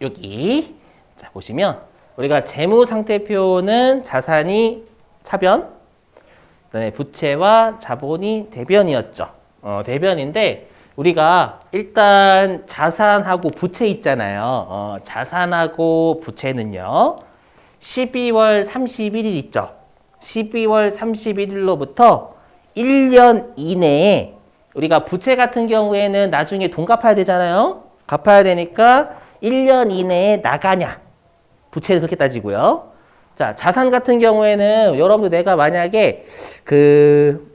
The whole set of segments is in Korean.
여기. 자, 보시면 우리가 재무상태표는 자산이 차변, 그다음에 부채와 자본이 대변이었죠. 대변인데 우리가 일단 자산하고 부채 있잖아요. 자산하고 부채는요. 12월 31일 있죠. 12월 31일로부터 1년 이내에 우리가 부채 같은 경우에는 나중에 돈 갚아야 되잖아요. 갚아야 되니까 1년 이내에 나가냐. 부채를 그렇게 따지고요. 자, 자산 같은 경우에는 여러분들 내가 만약에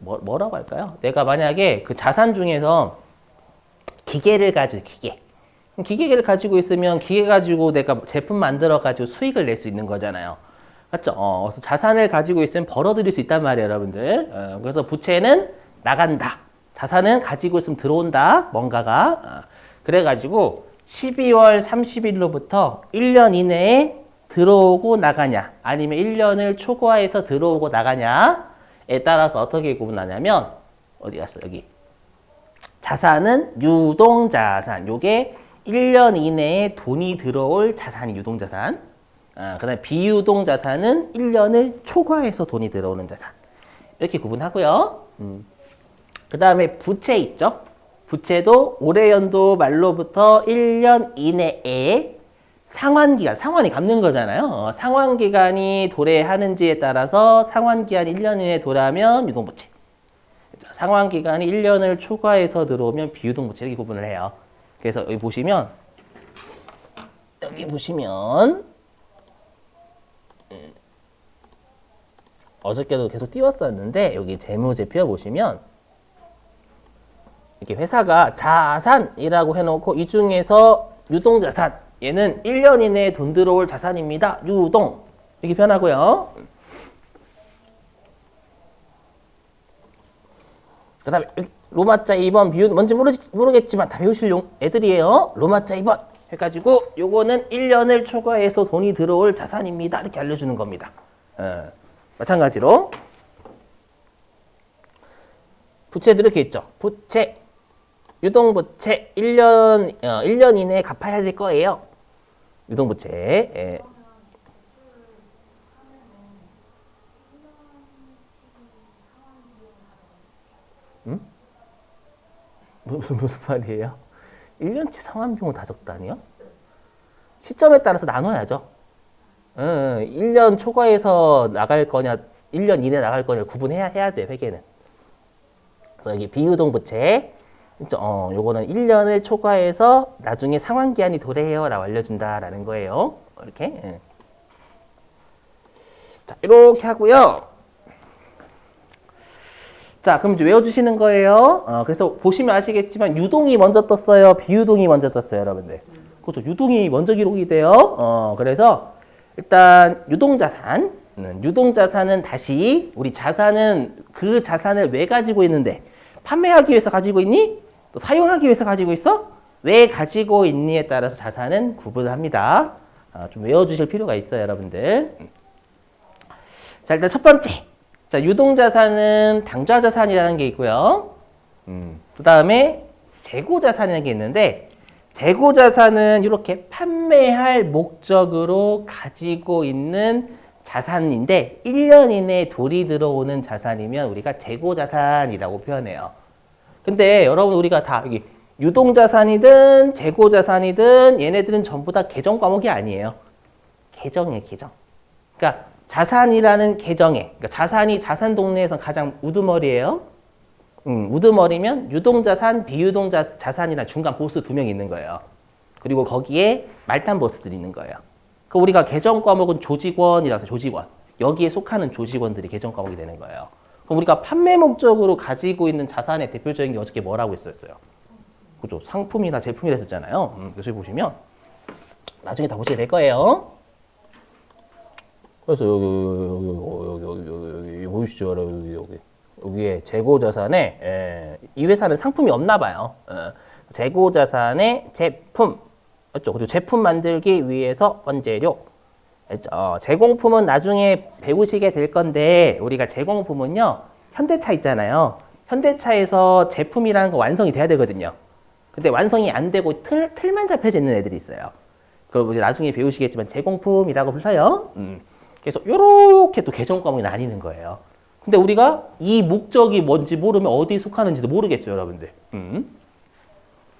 뭐라고 할까요? 내가 만약에 그 자산 중에서 기계를 가지고 기계를 가지고 있으면 기계 가지고 내가 제품 만들어 가지고 수익을 낼 수 있는 거잖아요. 맞죠? 그래서 자산을 가지고 있으면 벌어들일 수 있단 말이에요, 여러분들. 그래서 부채는 나간다. 자산은 가지고 있으면 들어온다. 뭔가가. 그래가지고 12월 30일로부터 1년 이내에 들어오고 나가냐, 아니면 1년을 초과해서 들어오고 나가냐에 따라서 어떻게 구분하냐면, 어디 갔어? 여기. 자산은 유동자산. 요게 1년 이내에 돈이 들어올 자산이 유동자산. 그 다음에 비유동자산은 1년을 초과해서 돈이 들어오는 자산. 이렇게 구분하고요. 그 다음에 부채 있죠? 부채도 올해 연도 말로부터 1년 이내에 상환기간, 상환이 갚는 거잖아요. 상환기간이 도래하는지에 따라서 상환기간이 1년 이내에 도래하면 유동부채. 상환기간이 1년을 초과해서 들어오면 비유동부채 이렇게 구분을 해요. 그래서 여기 보시면 어저께도 계속 띄웠었는데 여기 재무제표 보시면 이렇게 회사가 자산이라고 해놓고 이 중에서 유동자산 얘는 1년 이내에 돈 들어올 자산입니다. 유동 이렇게 표현하고요. 그 다음에 로마자 2번 비유 뭔지 모르겠지만 다 배우실 애들이에요. 로마자 2번 해가지고 요거는 1년을 초과해서 돈이 들어올 자산입니다. 이렇게 알려주는 겁니다. 마찬가지로 부채도 이렇게 있죠. 부채, 유동부채 1년 이내에 갚아야 될 거예요. 유동부채. 무슨 말이에요? 1년치 상환비용을 다 적다니요? 시점에 따라서 나눠야죠. 1년 초과해서 나갈 거냐, 1년 이내 나갈 거냐 구분해야 돼, 회계는. 그래서 여기 비유동부채, 요거는 1년을 초과해서 나중에 상환기한이 도래해요 라고 알려준다라는 거예요. 이렇게. 자, 이렇게 하고요. 자, 그럼 이제 외워주시는 거예요. 그래서 보시면 아시겠지만 유동이 먼저 떴어요. 비유동이 먼저 떴어요, 여러분들. 그렇죠. 유동이 먼저 기록이 돼요. 그래서 일단 유동자산은 다시 우리 자산은 그 자산을 왜 가지고 있는데 판매하기 위해서 가지고 있니? 또 사용하기 위해서 가지고 있어? 왜 가지고 있니에 따라서 자산은 구분을 합니다. 좀 외워주실 필요가 있어요, 여러분들. 자, 일단 첫 번째. 자, 유동자산은 당좌자산이라는 게 있고요. 그 다음에 재고자산이라는 게 있는데, 재고자산은 이렇게 판매할 목적으로 가지고 있는 자산인데 1년 이내에 돈이 들어오는 자산이면 우리가 재고자산이라고 표현해요. 근데 여러분 우리가 다 여기 유동자산이든 재고자산이든 얘네들은 전부 다 계정 과목이 아니에요. 계정이에요, 계정. 그러니까 자산이라는 계정에, 그러니까 자산이 자산 동네에서 가장 우두머리예요. 우두머리면 유동자산, 비유동자산이나 중간 보스 2명이 있는 거예요. 그리고 거기에 말단 보스들이 있는 거예요. 그 우리가 계정 과목은 조직원이라서 조직원. 여기에 속하는 조직원들이 계정 과목이 되는 거예요. 그럼 우리가 판매 목적으로 가지고 있는 자산의 대표적인 게 어저께 뭐라고 했었어요? 그죠? 상품이나 제품이 됐었잖아요. 그래서 보시면 나중에 다 보시게 될 거예요. 그래서 여기 보이시죠? 여기에 재고자산에 이 회사는 상품이 없나 봐요. 재고자산의 제품, 맞죠? 그리고 제품 만들기 위해서 원재료. 제공품은 나중에 배우시게 될 건데 우리가 제공품은요 현대차 있잖아요. 현대차에서 제품이라는 거 완성이 돼야 되거든요. 근데 완성이 안 되고 틀만 잡혀져 있는 애들이 있어요. 그걸 이제 나중에 배우시겠지만 제공품이라고 불러요. 그래서 요렇게 또 계정 과목이 나뉘는 거예요. 근데 우리가 이 목적이 뭔지 모르면 어디에 속하는지도 모르겠죠, 여러분들.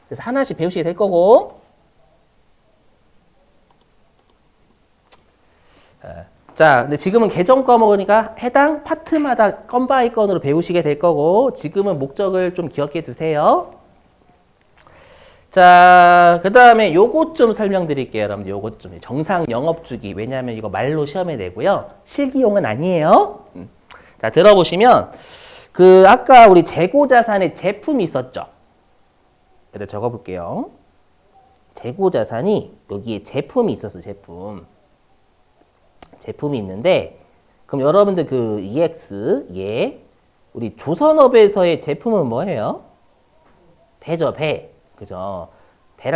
그래서 하나씩 배우시게 될 거고. 자, 근데 지금은 계정 과목이니까 해당 파트마다 건 바이 건으로 배우시게 될 거고, 지금은 목적을 좀 기억해 두세요. 자, 그 다음에 요것 좀 설명드릴게요. 여러분들 요것 좀. 정상 영업주기. 왜냐하면 이거 말로 시험에 내고요. 실기용은 아니에요. 자, 들어보시면 그 아까 우리 재고자산에 제품이 있었죠. 여기다 적어볼게요. 재고자산이 여기에 제품이 있었어. 제품이 있는데 그럼 여러분들 그 EX 예 우리 조선업에서의 제품은 뭐예요? 배죠. 배. 그죠? 배.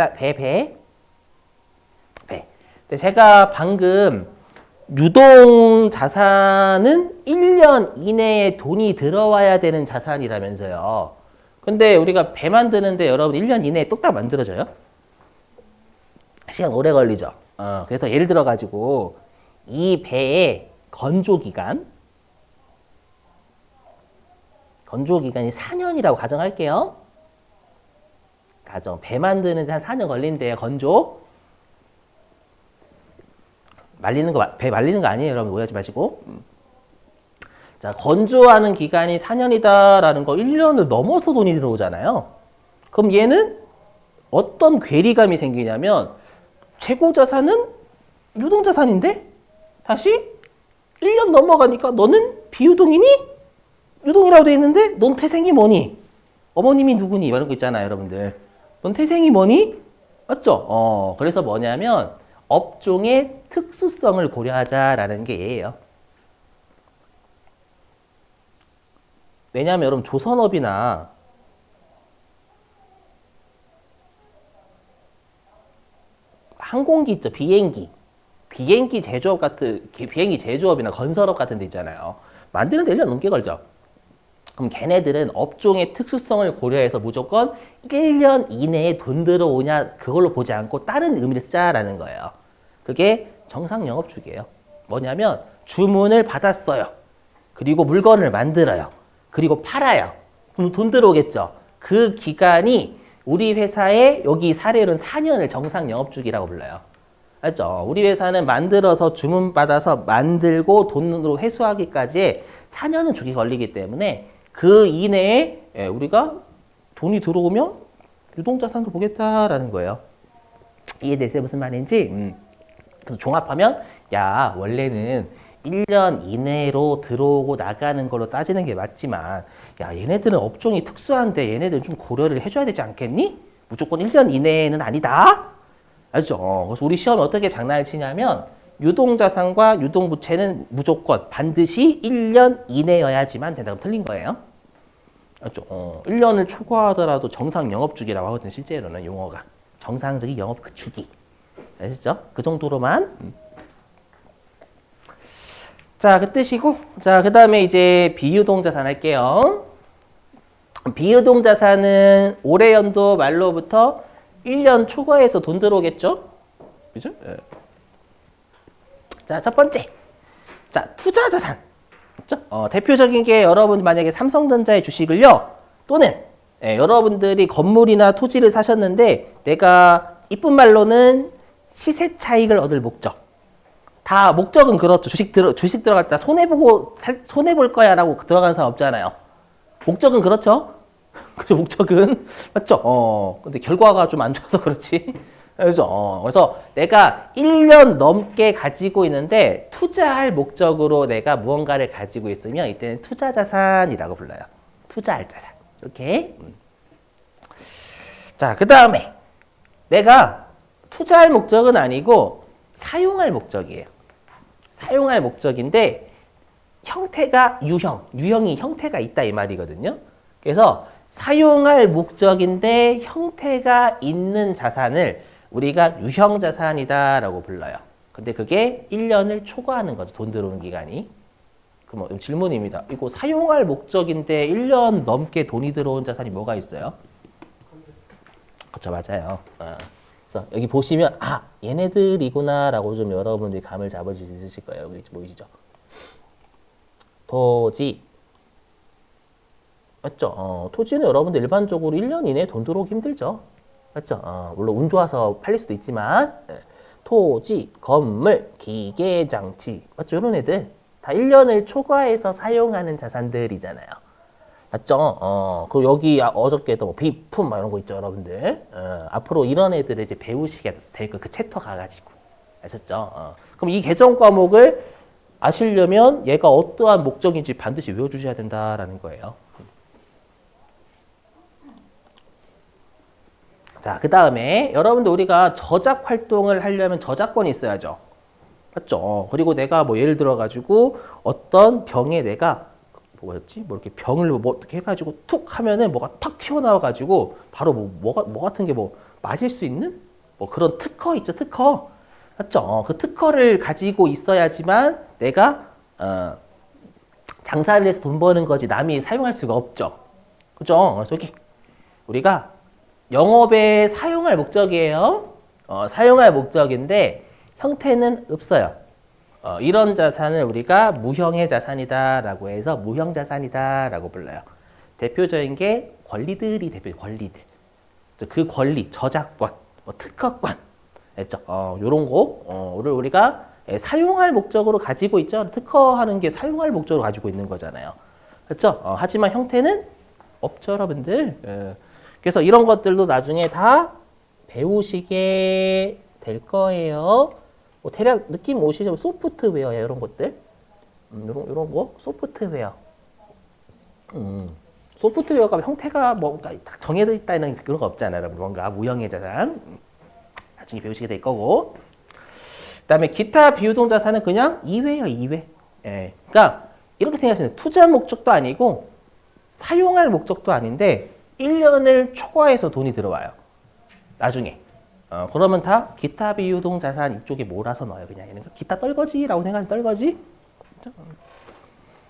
근데 제가 방금 유동 자산은 1년 이내에 돈이 들어와야 되는 자산이라면서요. 근데 우리가 배 만드는데 여러분 1년 이내에 뚝딱 만들어져요? 시간 오래 걸리죠. 그래서 예를 들어 가지고 이 배의 건조 기간이 4년이라고 가정할게요. 배 만드는데 한 4년 걸린대요. 건조. 배 말리는 거 아니에요. 여러분 오해하지 마시고. 자, 건조하는 기간이 4년이다라는 거 1년을 넘어서 돈이 들어오잖아요. 그럼 얘는 어떤 괴리감이 생기냐면 재고자산은 유동자산인데 다시 1년 넘어가니까 너는 비유동이니? 유동이라고 돼 있는데 넌 태생이 뭐니? 어머님이 누구니? 이런 거 있잖아요, 여러분들. 넌 태생이 뭐니? 맞죠? 그래서 뭐냐면 업종의 특수성을 고려하자라는 게 얘예요. 왜냐하면 여러분 조선업이나 항공기 있죠, 비행기 제조업이나 건설업 같은 데 있잖아요. 만드는데 1년 넘게 걸죠. 그럼 걔네들은 업종의 특수성을 고려해서 무조건 1년 이내에 돈 들어오냐 그걸로 보지 않고 다른 의미를 쓰자라는 거예요. 그게 정상 영업주기예요. 뭐냐면 주문을 받았어요. 그리고 물건을 만들어요. 그리고 팔아요. 그럼 돈 들어오겠죠. 그 기간이 우리 회사의 여기 사례로는 4년을 정상 영업주기라고 불러요. 알죠? 우리 회사는 만들어서 주문받아서 만들고 돈으로 회수하기까지 4년은 주기 걸리기 때문에 그 이내에 우리가 돈이 들어오면 유동자산으로 보겠다라는 거예요. 이해되세요? 무슨 말인지? 그래서 종합하면 야 원래는 1년 이내로 들어오고 나가는 걸로 따지는 게 맞지만 야 얘네들은 업종이 특수한데 얘네들은 좀 고려를 해줘야 되지 않겠니? 무조건 1년 이내는 아니다? 알죠? 그래서 우리 시험에 어떻게 장난을 치냐면 유동자산과 유동부채는 무조건 반드시 1년 이내여야지만 된다고 틀린 거예요. 알죠? 1년을 초과하더라도 정상 영업주기라고 하거든요. 실제로는 용어가. 정상적인 영업 주기. 아시죠? 그 정도로만. 자, 그 뜻이고. 자, 그 다음에 이제 비유동자산 할게요. 비유동자산은 올해 연도 말로부터 1년 초과해서 돈 들어오겠죠? 그죠? 네. 자, 첫 번째. 자, 투자자산. 그렇죠? 대표적인 게 여러분 만약에 삼성전자의 주식을요. 또는 여러분들이 건물이나 토지를 사셨는데 내가 이쁜 말로는 시세 차익을 얻을 목적. 다 목적은 그렇죠. 주식 들어갈 때 손해볼 거야 라고 들어가는 사람 없잖아요. 목적은 그렇죠. 그죠, 목적은. 맞죠? 근데 결과가 좀 안 좋아서 그렇지. 그죠? 그래서 내가 1년 넘게 가지고 있는데 투자할 목적으로 내가 무언가를 가지고 있으면 이때는 투자자산이라고 불러요. 투자할 자산. 이렇게. 자, 그 다음에 내가 투자할 목적은 아니고 사용할 목적이에요. 사용할 목적인데 형태가 유형이 형태가 있다 이 말이거든요. 그래서 사용할 목적인데 형태가 있는 자산을 우리가 유형자산이다라고 불러요. 근데 그게 1년을 초과하는 거죠. 돈 들어오는 기간이. 그럼 질문입니다. 이거 사용할 목적인데 1년 넘게 돈이 들어온 자산이 뭐가 있어요? 그렇죠. 맞아요. 그래서 여기 보시면 아 얘네들이구나라고 좀 여러분들이 감을 잡으실 수 있으실 거예요. 여기 보이시죠? 토지 맞죠? 토지는 여러분들 일반적으로 1년 이내에 돈 들어오기 힘들죠. 맞죠? 물론 운 좋아서 팔릴 수도 있지만 토지, 건물, 기계, 장치 맞죠? 이런 애들 다 1년을 초과해서 사용하는 자산들이잖아요. 맞죠? 그리고 여기 어저께도 뭐 비품 막 이런 거 있죠, 여러분들. 앞으로 이런 애들을 이제 배우시게 될 거 그 챕터 가가지고 아셨죠? 그럼 이 계정 과목을 아시려면 얘가 어떠한 목적인지 반드시 외워주셔야 된다라는 거예요. 자, 그 다음에 여러분들 우리가 저작 활동을 하려면 저작권이 있어야죠. 맞죠? 그리고 내가 뭐 예를 들어 가지고 어떤 병에 내가 뭐였지? 뭐 이렇게 병을 뭐 어떻게 해가지고 툭 하면은 뭐가 탁 튀어나와 가지고 바로 뭐 같은 게 뭐 마실 수 있는 뭐 그런 특허 있죠, 특허. 맞죠? 그 특허를 가지고 있어야지만 내가 장사를 해서 돈 버는 거지 남이 사용할 수가 없죠. 그죠? 그래서 여기 우리가 영업에 사용할 목적이에요. 사용할 목적인데 형태는 없어요. 이런 자산을 우리가 무형의 자산이다라고 해서 무형자산이다라고 불러요. 대표적인 게 권리들이 권리들. 그 권리, 저작권, 뭐 특허권, 했죠. 요런 거를 우리가 사용할 목적으로 가지고 있죠. 특허하는 게 사용할 목적으로 가지고 있는 거잖아요. 그렇죠? 하지만 형태는 없죠, 여러분들. 그래서 이런 것들도 나중에 다 배우시게 될 거예요. 뭐 대략 느낌 오시죠? 소프트웨어야 이런 것들. 이런 거 소프트웨어. 소프트웨어가 형태가 뭔가 딱 정해져 있다는 그런 거 없잖아요. 뭔가 무형의 자산. 나중에 배우시게 될 거고. 그다음에 기타 비유동 자산은 그냥 이외예요, 이외. 예. 그러니까 이렇게 생각하시면 투자 목적도 아니고 사용할 목적도 아닌데 1년을 초과해서 돈이 들어와요. 나중에. 그러면 다 기타 비유동 자산 이쪽에 몰아서 넣어요. 그냥 얘는 기타 떨거지라고 생각하면 떨거지.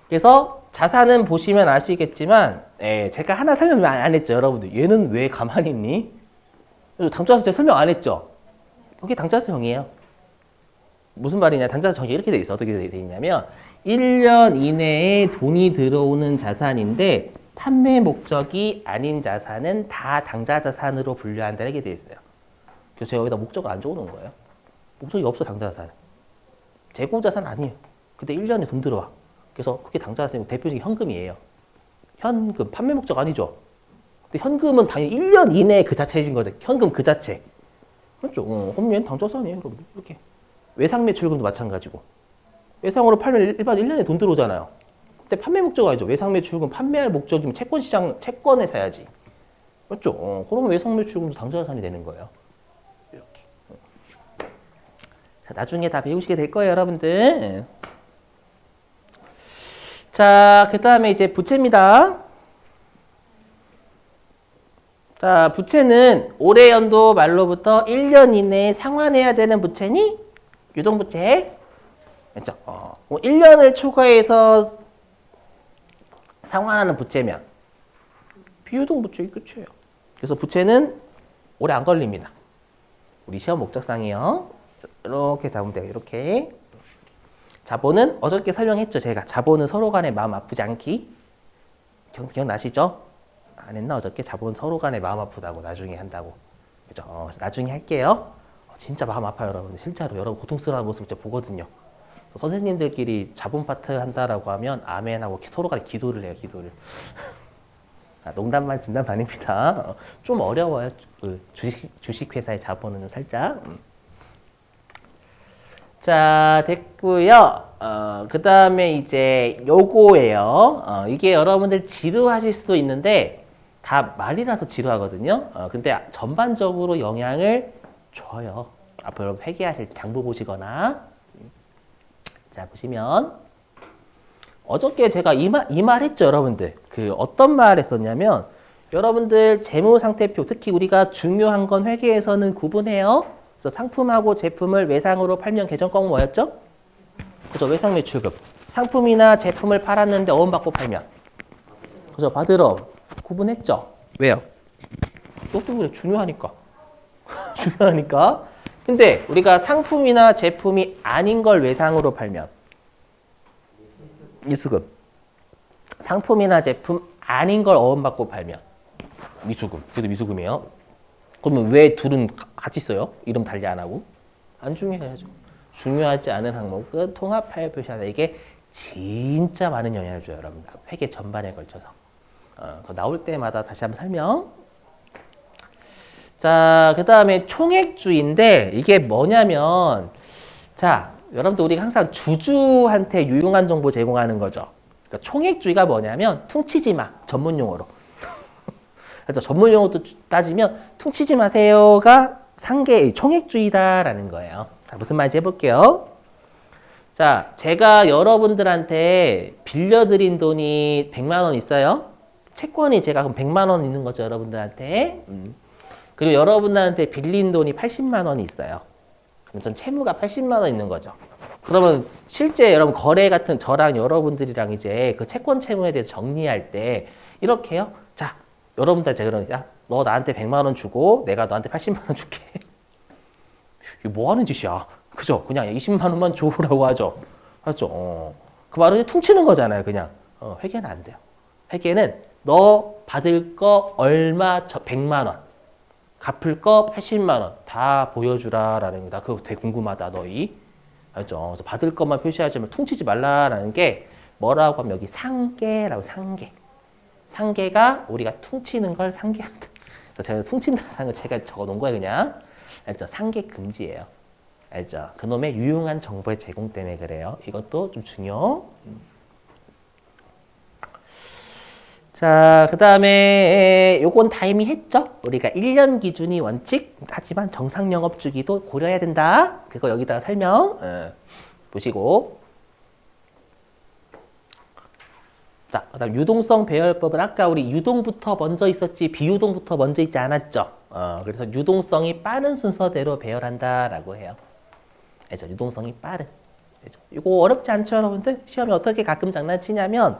그래서 자산은 보시면 아시겠지만 제가 하나 설명 안 했죠. 여러분들 얘는 왜 가만히 있니? 당좌자세 설명 안 했죠. 여기 당좌자세형이에요. 무슨 말이냐? 당좌자세형이 이렇게 돼 있어. 어떻게 돼 있냐면 1년 이내에 돈이 들어오는 자산인데 판매 목적이 아닌 자산은 다 당좌자산으로 분류한다 이렇게 돼 있어요. 그래서 제가 여기다 목적을 안 적어놓은 거예요. 목적이 없어 당좌자산. 재고자산 아니에요. 근데 1년에 돈 들어와. 그래서 그게 당좌자산이고 대표적인 현금이에요. 현금, 판매 목적 아니죠. 근데 현금은 당연히 1년 이내에 그 자체해진 거죠. 현금 그 자체. 그렇죠. 그럼 얘는 당좌자산이에요. 여러분. 이렇게. 외상 매출금도 마찬가지고. 외상으로 팔면 일반 1년에 돈 들어오잖아요. 근데 판매 목적 아니죠. 외상 매출금 판매할 목적이면 채권 시장, 채권에 사야지. 맞죠? 그러면 외상 매출금도 당좌자산이 되는 거예요. 이렇게. 자, 나중에 다 배우시게 될 거예요, 여러분들. 자, 그 다음에 이제 부채입니다. 자, 부채는 올해 연도 말로부터 1년 이내에 상환해야 되는 부채니 유동부채. 그렇죠? 1년을 초과해서 상환하는 부채면 비유동부채 끝이에요. 그래서 부채는 오래 안 걸립니다. 우리 시험 목적상이요. 이렇게 잡으면 돼요. 이렇게. 자본은 어저께 설명했죠. 제가 자본은 서로 간에 마음 아프지 않기. 기억나시죠? 안 했나 어저께? 자본은 서로 간에 마음 아프다고 나중에 한다고. 그죠? 나중에 할게요. 진짜 마음 아파요, 여러분. 실제로 여러분 고통스러운 모습 진짜 보거든요. 선생님들끼리 자본 파트 한다라고 하면 아멘하고 서로 간에 기도를 해요, 기도를. 농담만 진담반입니다. 좀 어려워요. 그 주식회사의 자본은 좀 살짝. 자, 됐고요. 그 다음에 이제 요거예요. 이게 여러분들 지루하실 수도 있는데 다 말이라서 지루하거든요. 근데 전반적으로 영향을 줘요. 앞으로 여러분 회계하실 때 장부 보시거나. 자, 보시면 어저께 제가 이 말 했죠, 여러분들. 그 어떤 말 했었냐면 여러분들 재무상태표, 특히 우리가 중요한 건 회계에서는 구분해요. 그래서 상품하고 제품을 외상으로 팔면 계정과목 뭐였죠? 그죠, 외상 매출금. 상품이나 제품을 팔았는데 어음받고 팔면. 그죠, 받으러 구분했죠? 왜요? 이것도 그래, 중요하니까. 중요하니까. 근데 우리가 상품이나 제품이 아닌 걸 외상으로 팔면 미수금. 상품이나 제품 아닌 걸 어음받고 팔면 미수금. 그래도 미수금이에요. 그러면 왜 둘은 같이 써요? 이름 달리 안 하고? 안 중요해야죠. 중요하지 않은 항목은 통합하여 표시하다. 이게 진짜 많은 영향을 줘요, 여러분. 회계 전반에 걸쳐서. 나올 때마다 다시 한번 설명. 자, 그 다음에 총액주인데 이게 뭐냐면, 자, 여러분들 우리가 항상 주주한테 유용한 정보 제공하는 거죠. 그러니까 총액주의가 뭐냐면 퉁치지 마, 전문 용어로. 그래서 전문 용어도 따지면 퉁치지 마세요가 상계 총액주의다라는 거예요. 자, 무슨 말인지 해볼게요. 자, 제가 여러분들한테 빌려드린 돈이 100만 원 있어요. 채권이 제가 그럼 100만 원 있는 거죠, 여러분들한테. 그리고 여러분들한테 빌린 돈이 80만 원이 있어요. 그럼 전 채무가 80만 원 있는 거죠. 그러면 실제 여러분 거래 같은 저랑 여러분들이랑 이제 그 채권 채무에 대해서 정리할 때 이렇게 해요. 자, 여러분들 제가 그러니까 너 나한테 100만 원 주고 내가 너한테 80만 원 줄게. 이게 뭐 하는 짓이야? 그죠? 그냥 20만 원만 줘라고 하죠. 맞죠? 그 말은 퉁치는 거잖아요, 그냥. 회계는 안 돼요. 회계는 너 받을 거 얼마 100만 원. 갚을 거 80만 원 다 보여주라라는 거. 나 그거 되게 궁금하다 너희. 알죠? 그래서 받을 것만 표시하지 말고 퉁치지 말라라는 게 뭐라고 하면 여기 상계라고 상계. 상계가 우리가 퉁치는 걸 상계한다. 그래서 제가 퉁친다는 거 제가 적어 놓은 거예요 그냥. 알죠? 상계 금지예요. 알죠? 그놈의 유용한 정보의 제공 때문에 그래요. 이것도 좀 중요. 자, 그 다음에 요건 다 이미 했죠? 우리가 1년 기준이 원칙, 하지만 정상 영업 주기도 고려해야 된다. 그거 여기다가 설명 보시고. 자, 그 다음 유동성 배열법은 아까 우리 유동부터 먼저 있었지 비유동부터 먼저 있지 않았죠? 그래서 유동성이 빠른 순서대로 배열한다라고 해요. 알죠? 유동성이 빠른. 알죠? 이거 어렵지 않죠, 여러분들? 시험에 어떻게 가끔 장난치냐면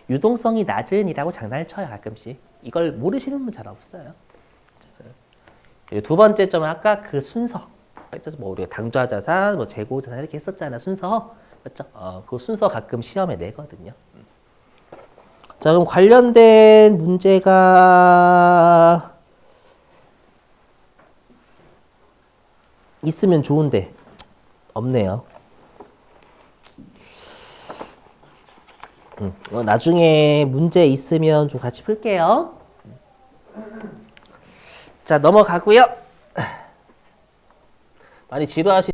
유동성이 낮은이라고 장난을 쳐요, 가끔씩. 이걸 모르시는 분 잘 없어요. 두 번째 점은 아까 그 순서. 뭐 우리가 당좌자산, 뭐 재고자산 이렇게 했었잖아, 순서. 맞죠? 그 순서 가끔 시험에 내거든요. 자, 그럼 관련된 문제가 있으면 좋은데 없네요. 나중에 문제 있으면 좀 같이 풀게요. 자, 넘어가고요. 많이 지루하시